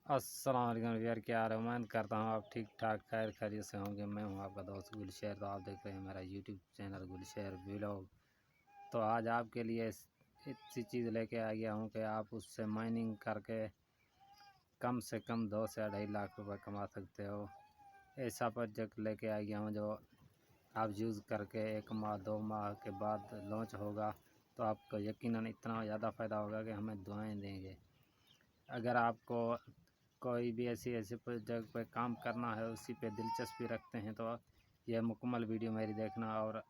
अस्सलाम वालेकुम यार, क्या हाल है? उम्मीद करता हूँ आप ठीक ठाक खैर खैरियत से होंगे। मैं हूँ आपका दोस्त गुलशहर। तो आप देख रहे हैं मेरा यूट्यूब चैनल गुलशहर व्लॉग। तो आज आपके लिए इतनी चीज़ लेके आ गया हूँ कि आप उससे माइनिंग करके कम से कम 2 से 2.5 लाख रुपए कमा सकते हो। ऐसा प्रोजेक्ट लेके आ गया हूँ जो आप यूज़ करके 1 माह 2 माह के बाद लॉन्च होगा तो आपको यकीनन इतना ज़्यादा फ़ायदा होगा कि हमें दुआएँ देंगे। अगर आपको कोई भी ऐसी प्रोजेक्ट पे काम करना है, उसी पे दिलचस्पी रखते हैं, तो यह मुकम्मल वीडियो मेरी देखना और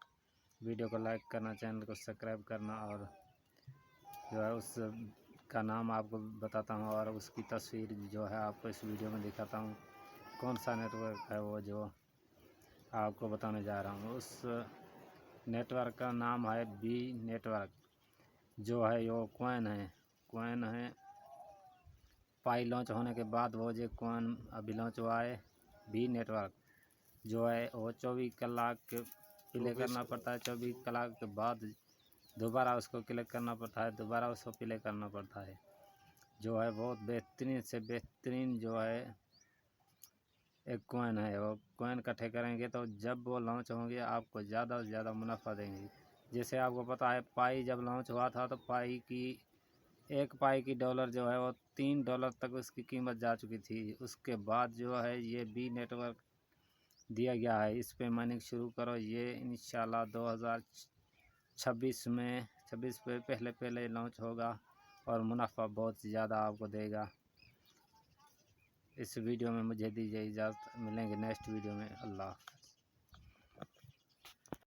वीडियो को लाइक करना, चैनल को सब्सक्राइब करना। और जो है उस का नाम आपको बताता हूँ और उसकी तस्वीर जो है आपको इस वीडियो में दिखाता हूँ। कौन सा नेटवर्क है वो जो आपको बताने जा रहा हूँ। उस नेटवर्क का नाम है बी नेटवर्क। जो है वो कोइन है। पाई लॉन्च होने के बाद वो जो कौन अभी लॉन्च हुआ है बी नेटवर्क, जो है वो 24 कलाक प्ले करना पड़ता है। 24 कलाक के बाद दोबारा उसको क्लिक करना पड़ता है, दोबारा उसको प्ले करना पड़ता है। जो है बहुत बेहतरीन से बेहतरीन जो है एक कॉइन है। वो कॉइन इकट्ठे करेंगे तो जब वो लॉन्च होंगे आपको ज़्यादा से ज़्यादा मुनाफा देंगे। जैसे आपको पता है पाई जब लॉन्च हुआ था तो पाई की एक पाई की डॉलर जो है वो $3 तक उसकी कीमत जा चुकी थी। उसके बाद जो है ये बी नेटवर्क दिया गया है, इस पे माइनिंग शुरू करो। ये इंशाल्लाह 2026 में 26 पे पहले लॉन्च होगा और मुनाफा बहुत ज़्यादा आपको देगा। इस वीडियो में मुझे दीजिए इजाज़त, मिलेंगे नेक्स्ट वीडियो में। अल्लाह।